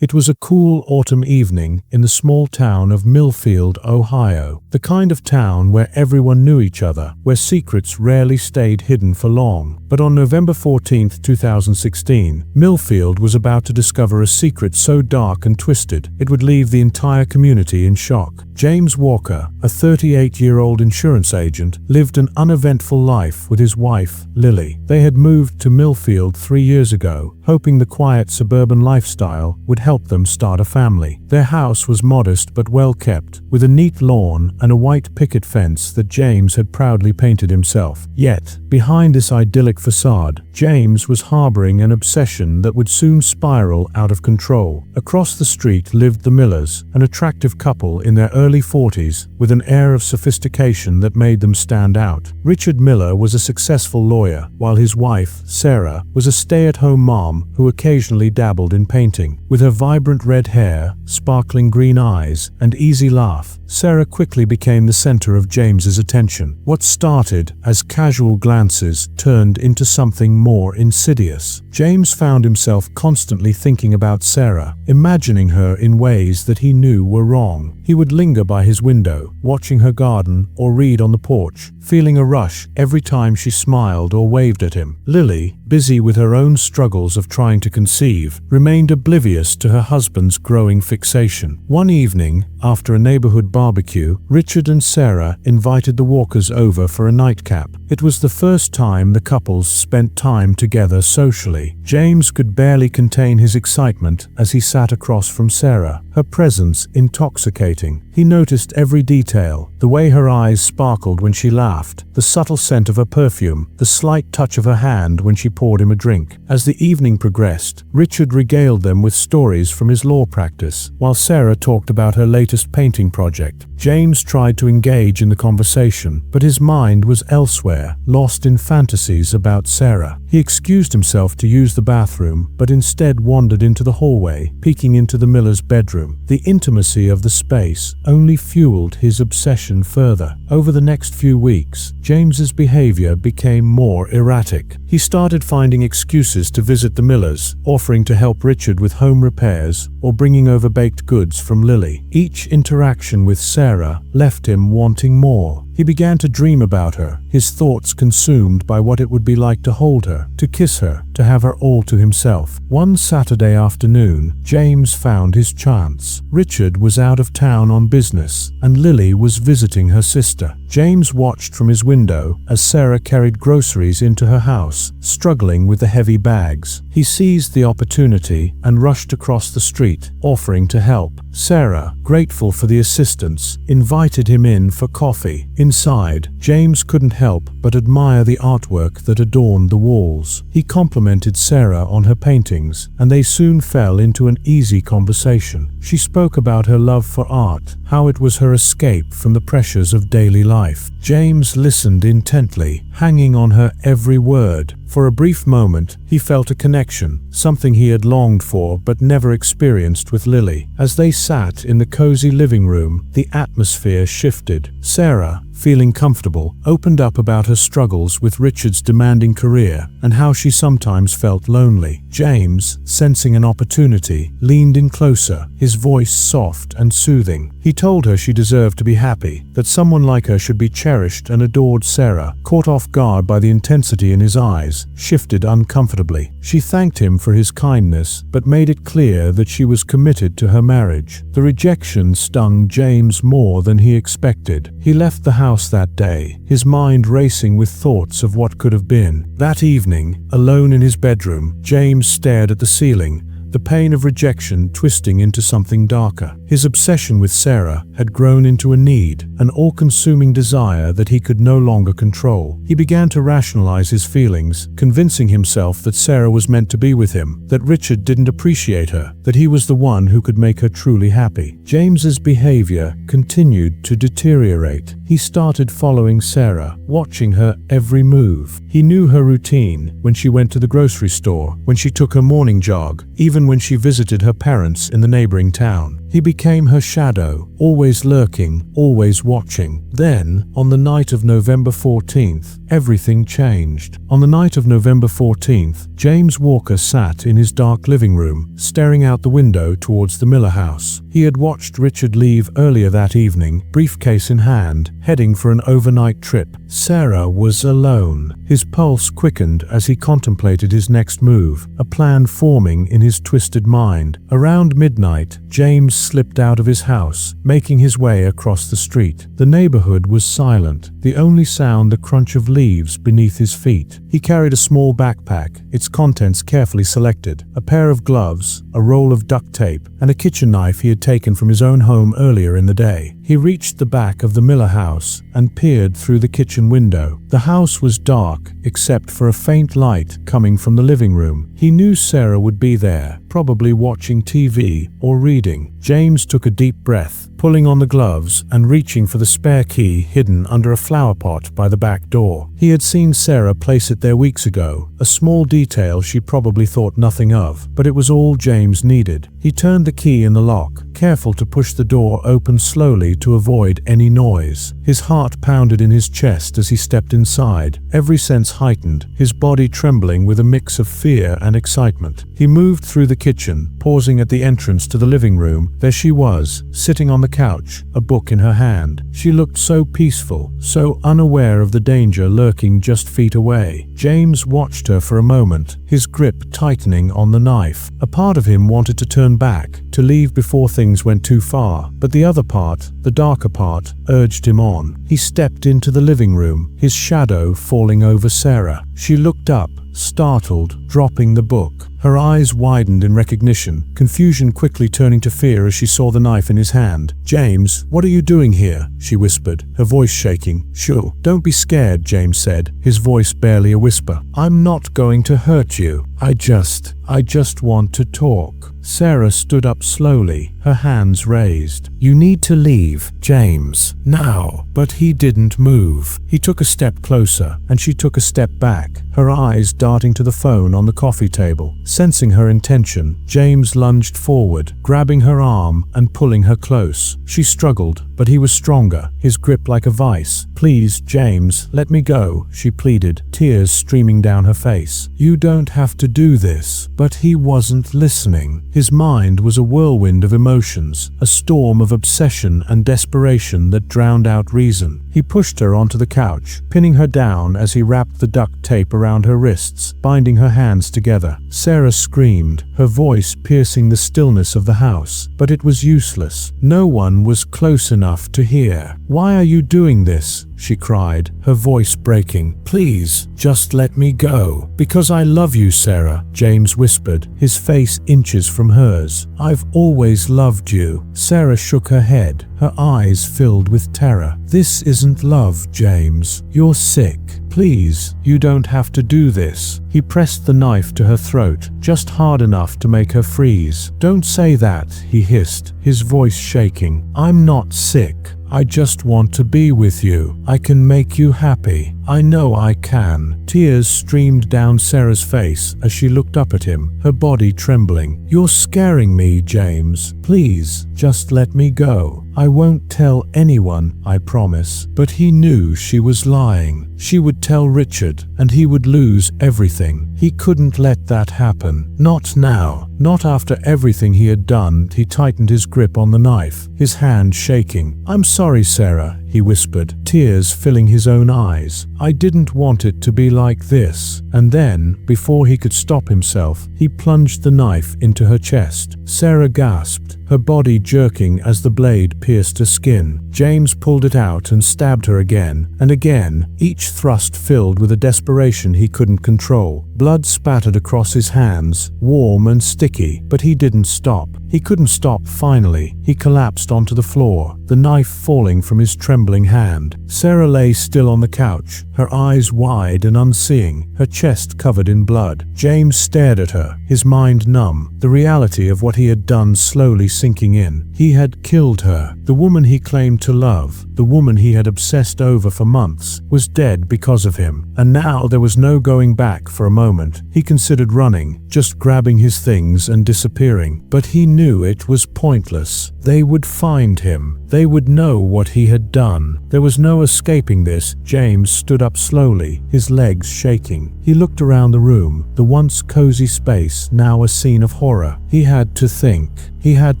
It was a cool autumn evening in the small town of Millfield, Ohio, the kind of town where everyone knew each other, where secrets rarely stayed hidden for long. But on November 14, 2016, Millfield was about to discover a secret so dark and twisted it would leave the entire community in shock. James Walker, a 38-year-old insurance agent, lived an uneventful life with his wife, Lily. They had moved to Millfield 3 years ago, hoping the quiet suburban lifestyle would help them start a family. Their house was modest but well kept, with a neat lawn and a white picket fence that James had proudly painted himself. Yet, behind this idyllic facade, James was harboring an obsession that would soon spiral out of control. Across the street lived the Millers, an attractive couple in their early 40s, with an air of sophistication that made them stand out. Richard Miller was a successful lawyer, while his wife, Sarah, was a stay-at-home mom who occasionally dabbled in painting. With her vibrant red hair, sparkling green eyes, and easy laugh, Sarah quickly became the center of James's attention. What started as casual glances turned into something more insidious. James found himself constantly thinking about Sarah, imagining her in ways that he knew were wrong. He would linger by his window, watching her garden or read on the porch, feeling a rush every time she smiled or waved at him. Lily, busy with her own struggles of trying to conceive, remained oblivious to her husband's growing fixation. One evening, after a neighborhood barbecue, Richard and Sarah invited the Walkers over for a nightcap. It was the first time the couples spent time together socially. James could barely contain his excitement as he sat across from Sarah, her presence intoxicating. He noticed every detail, the way her eyes sparkled when she laughed, the subtle scent of her perfume, the slight touch of her hand when she poured him a drink. As the evening progressed, Richard regaled them with stories from his law practice, while Sarah talked about her latest painting project. James tried to engage in the conversation, but his mind was elsewhere, lost in fantasies about Sarah. He excused himself to use the bathroom, but instead wandered into the hallway, peeking into the Miller's bedroom. The intimacy of the space only fueled his obsession further. Over the next few weeks, James's behavior became more erratic. He started finding excuses to visit the Millers, offering to help Richard with home repairs or bringing over baked goods from Lily. Each interaction with Sarah left him wanting more. He began to dream about her, his thoughts consumed by what it would be like to hold her, to kiss her, to have her all to himself. One Saturday afternoon, James found his chance. Richard was out of town on business, and Lily was visiting her sister. James watched from his window as Sarah carried groceries into her house, struggling with the heavy bags. He seized the opportunity and rushed across the street, offering to help. Sarah, grateful for the assistance, invited him in for coffee. Inside, James couldn't help but admire the artwork that adorned the walls. He complimented Sarah on her paintings, and they soon fell into an easy conversation. She spoke about her love for art, how it was her escape from the pressures of daily life. James listened intently, hanging on her every word. For a brief moment, he felt a connection, something he had longed for but never experienced with Lily. As they sat in the cozy living room, the atmosphere shifted. Sarah, feeling comfortable, opened up about her struggles with Richard's demanding career and how she sometimes felt lonely. James, sensing an opportunity, leaned in closer, his voice soft and soothing. He told her she deserved to be happy, that someone like her should be cherished and adored. Sarah, caught off guard by the intensity in his eyes, shifted uncomfortably. She thanked him for his kindness, but made it clear that she was committed to her marriage. The rejection stung James more than he expected. He left the house that day, his mind racing with thoughts of what could have been. That evening, alone in his bedroom, James stared at the ceiling, the pain of rejection twisting into something darker. His obsession with Sarah had grown into a need, an all-consuming desire that he could no longer control. He began to rationalize his feelings, convincing himself that Sarah was meant to be with him, that Richard didn't appreciate her, that he was the one who could make her truly happy. James's behavior continued to deteriorate. He started following Sarah, watching her every move. He knew her routine, when she went to the grocery store, when she took her morning jog, even when she visited her parents in the neighboring town. He became her shadow, always lurking, always watching. Then, on the night of November 14th, everything changed. On the night of November 14th, James Walker sat in his dark living room, staring out the window towards the Miller house. He had watched Richard leave earlier that evening, briefcase in hand, heading for an overnight trip. Sarah was alone. His pulse quickened as he contemplated his next move, a plan forming in his twisted mind. Around midnight, James slipped out of his house, making his way across the street. The neighborhood was silent, the only sound the crunch of leaves beneath his feet. He carried a small backpack, its contents carefully selected, a pair of gloves, a roll of duct tape, and a kitchen knife he had taken from his own home earlier in the day. He reached the back of the Miller house and peered through the kitchen window. The house was dark, except for a faint light coming from the living room. He knew Sarah would be there, probably watching TV or reading. James took a deep breath, pulling on the gloves and reaching for the spare key hidden under a flower pot by the back door. He had seen Sarah place it there weeks ago, a small detail she probably thought nothing of, but it was all James needed. He turned the key in the lock, careful to push the door open slowly to avoid any noise. His heart pounded in his chest as he stepped inside, every sense heightened, his body trembling with a mix of fear and excitement. He moved through the kitchen, pausing at the entrance to the living room. There she was, sitting on the couch, a book in her hand. She looked so peaceful, so unaware of the danger lurking just feet away. James watched her for a moment, his grip tightening on the knife. A part of him wanted to turn back, to leave before things went too far, but the other part, the darker part, urged him on. He stepped into the living room, his shadow falling over Sarah. She looked up, startled, dropping the book. Her eyes widened in recognition, confusion quickly turning to fear as she saw the knife in his hand. "James, what are you doing here?" she whispered, her voice shaking. "Shh, don't be scared," James said, his voice barely a whisper. "I'm not going to hurt you. I just want to talk." Sarah stood up slowly, her hands raised. "You need to leave, James, now." But he didn't move. He took a step closer, and she took a step back, her eyes darting to the phone on the coffee table. Sensing her intention, James lunged forward, grabbing her arm and pulling her close. She struggled, but he was stronger, his grip like a vice. "Please, James, let me go," she pleaded, tears streaming down her face. "You don't have to do this." But he wasn't listening. His mind was a whirlwind of emotions, a storm of obsession and desperation that drowned out reason. He pushed her onto the couch, pinning her down as he wrapped the duct tape around her wrists, binding her hands together. Sarah screamed, her voice piercing the stillness of the house, but it was useless. No one was close enough to hear. "Why are you doing this?" she cried, her voice breaking. "Please, just let me go." "Because I love you, Sarah," James whispered, his face inches from hers. "I've always loved you." Sarah shook her head, her eyes filled with terror. "This isn't love, James. You're sick. Please, you don't have to do this." He pressed the knife to her throat, just hard enough to make her freeze. "Don't say that," he hissed, his voice shaking. "I'm not sick. I just want to be with you. I can make you happy. I know I can." Tears streamed down Sarah's face as she looked up at him, her body trembling. "You're scaring me, James. Please, just let me go. I won't tell anyone, I promise." But he knew she was lying. She would tell Richard, and he would lose everything. He couldn't let that happen. Not now. Not after everything he had done. He tightened his grip on the knife, his hand shaking. "I'm sorry, Sarah," he whispered, tears filling his own eyes. "I didn't want it to be like this." And then, before he could stop himself, he plunged the knife into her chest. Sarah gasped, her body jerking as the blade pierced her skin. James pulled it out and stabbed her again and again, each thrust filled with a desperation he couldn't control. Blood spattered across his hands, warm and sticky, but he didn't stop. He couldn't stop finally. He collapsed onto the floor, the knife falling from his trembling hand. Sarah lay still on the couch, her eyes wide and unseeing, her chest covered in blood. James stared at her, his mind numb, the reality of what he had done slowly sinking in. He had killed her. The woman he claimed to love, the woman he had obsessed over for months, was dead because of him. And now there was no going back for a moment. moment. He considered running, just grabbing his things and disappearing, but he knew it was pointless. They would find him. They would know what he had done. There was no escaping this. James stood up slowly, his legs shaking. He looked around the room, the once cozy space, now a scene of horror. He had to think. He had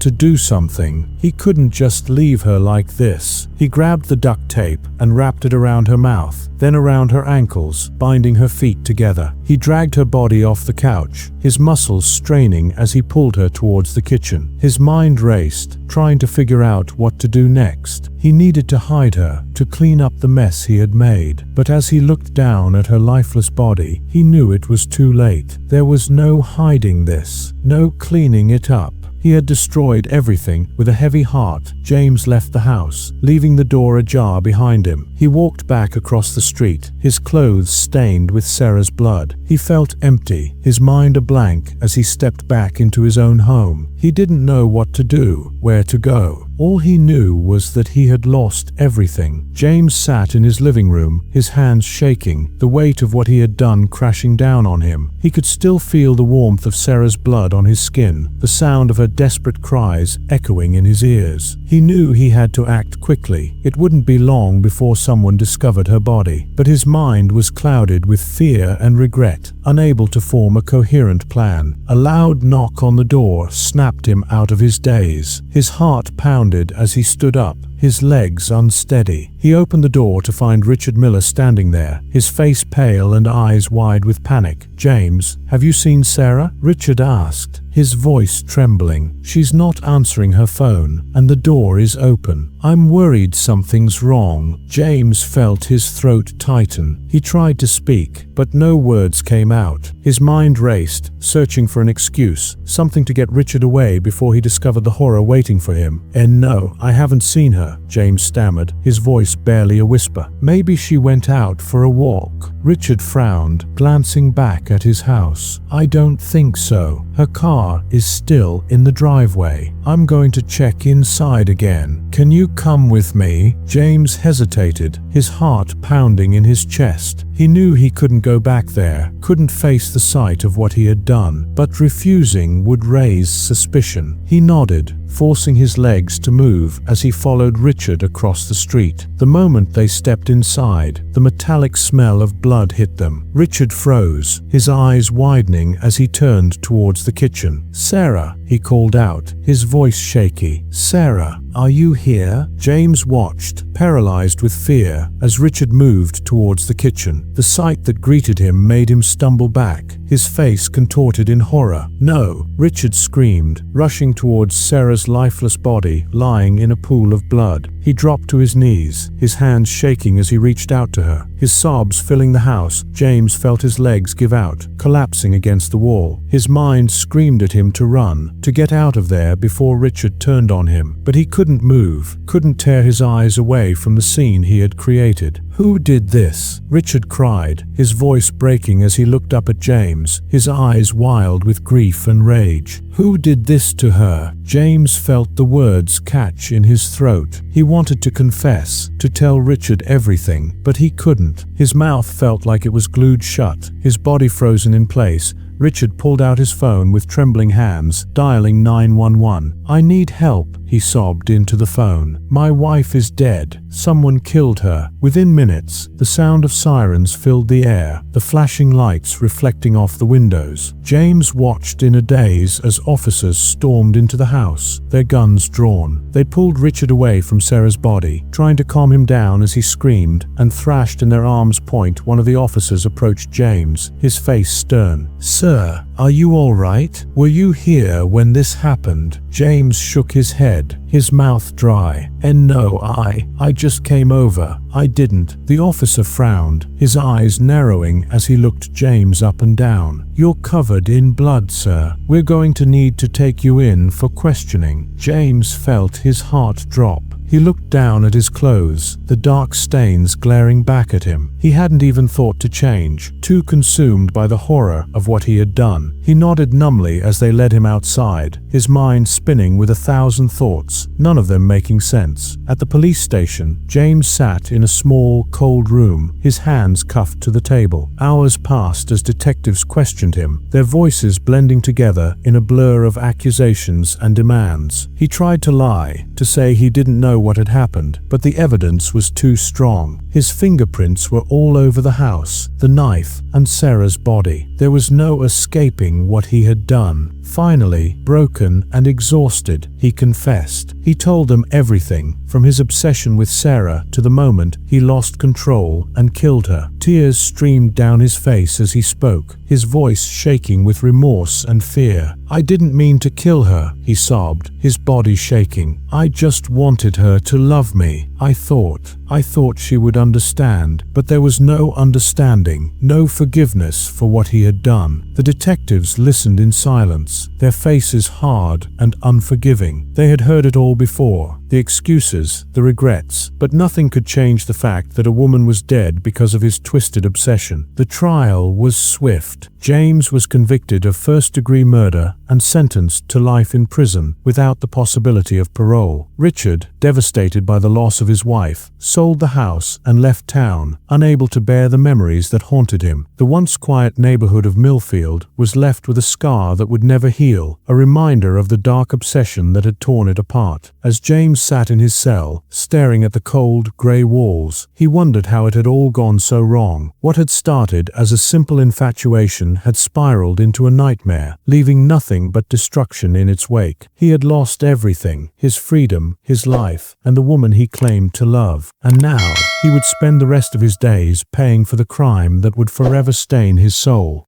to do something. He couldn't just leave her like this. He grabbed the duct tape and wrapped it around her mouth, then around her ankles, binding her feet together. He dragged her body off the couch, his muscles straining as he pulled her towards the kitchen. His mind raced, trying to figure out what to do next. He needed to hide her, to clean up the mess he had made. But as he looked down at her lifeless body, he knew it was too late. There was no hiding this, no cleaning it up. He had destroyed everything. With a heavy heart, James left the house, leaving the door ajar behind him. He walked back across the street, his clothes stained with Sarah's blood. He felt empty, his mind a blank as he stepped back into his own home. He didn't know what to do, where to go. All he knew was that he had lost everything. James sat in his living room, his hands shaking, the weight of what he had done crashing down on him. He could still feel the warmth of Sarah's blood on his skin, the sound of her desperate cries echoing in his ears. He knew he had to act quickly. It wouldn't be long before someone discovered her body. But his mind was clouded with fear and regret, unable to form a coherent plan. A loud knock on the door snapped him out of his daze. His heart pounded as he stood up, his legs unsteady. He opened the door to find Richard Miller standing there, his face pale and eyes wide with panic. "James, have you seen Sarah?" Richard asked, his voice trembling. "She's not answering her phone, and the door is open. I'm worried something's wrong." James felt his throat tighten. He tried to speak, but no words came out. His mind raced, searching for an excuse, something to get Richard away before he discovered the horror waiting for him. "No, I haven't seen her," James stammered, his voice barely a whisper. "Maybe she went out for a walk." Richard frowned, glancing back at his house. "I don't think so. Her car is still in the driveway. I'm going to check inside again. Can you come with me?" James hesitated, his heart pounding in his chest. He knew he couldn't go back there, couldn't face the sight of what he had done, but refusing would raise suspicion. He nodded, forcing his legs to move as he followed Richard across the street. The moment they stepped inside, the metallic smell of blood hit them. Richard froze, his eyes widening as he turned towards the kitchen. "Sarah," he called out, his voice shaky. "Sarah, are you here?" James watched, paralyzed with fear, as Richard moved towards the kitchen. The sight that greeted him made him stumble back, his face contorted in horror. "No!" Richard screamed, rushing towards Sarah's lifeless body lying in a pool of blood. He dropped to his knees, his hands shaking as he reached out to her, his sobs filling the house. James felt his legs give out, collapsing against the wall. His mind screamed at him to run, to get out of there before Richard turned on him. But he couldn't move, couldn't tear his eyes away from the scene he had created. "Who did this?" Richard cried, his voice breaking as he looked up at James, his eyes wild with grief and rage. "Who did this to her?" James felt the words catch in his throat. He wanted to confess, to tell Richard everything, but he couldn't. His mouth felt like it was glued shut, his body frozen in place. Richard pulled out his phone with trembling hands, dialing 911. "I need help," he sobbed into the phone. "My wife is dead. Someone killed her." Within minutes, the sound of sirens filled the air, the flashing lights reflecting off the windows. James watched in a daze as officers stormed into the house, their guns drawn. They pulled Richard away from Sarah's body, trying to calm him down as he screamed and thrashed in their arms' point. One of the officers approached James, his face stern. "Sir, are you all right? Were you here when this happened?" James shook his head, his mouth dry. "No, I just came over. I didn't." The officer frowned, his eyes narrowing as he looked James up and down. "You're covered in blood, sir. We're going to need to take you in for questioning." James felt his heart drop. He looked down at his clothes, the dark stains glaring back at him. He hadn't even thought to change, too consumed by the horror of what he had done. He nodded numbly as they led him outside, his mind spinning with 1,000 thoughts, none of them making sense. At the police station, James sat in a small, cold room, his hands cuffed to the table. Hours passed as detectives questioned him, their voices blending together in a blur of accusations and demands. He tried to lie, to say he didn't know what had happened, but the evidence was too strong. His fingerprints were all over the house, the knife, and Sarah's body. There was no escaping what he had done. Finally, broken and exhausted, he confessed. He told them everything, from his obsession with Sarah to the moment he lost control and killed her. Tears streamed down his face as he spoke, his voice shaking with remorse and fear. "I didn't mean to kill her," he sobbed, his body shaking. "I just wanted her to love me. I thought she would understand." But there was no understanding, no forgiveness for what he had done. The detectives listened in silence, their faces hard and unforgiving. They had heard it all before, the excuses, the regrets, but nothing could change the fact that a woman was dead because of his twisted obsession. The trial was swift. James was convicted of first-degree murder and sentenced to life in prison without the possibility of parole. Richard, devastated by the loss of his wife, sold the house and left town, unable to bear the memories that haunted him. The once quiet neighborhood of Millfield was left with a scar that would never heal, a reminder of the dark obsession that had torn it apart. As James sat in his cell, staring at the cold, grey walls, he wondered how it had all gone so wrong. What had started as a simple infatuation had spiraled into a nightmare, leaving nothing but destruction in its wake. He had lost everything, his freedom, his life, and the woman he claimed to love. And now, he would spend the rest of his days paying for the crime that would forever stain his soul.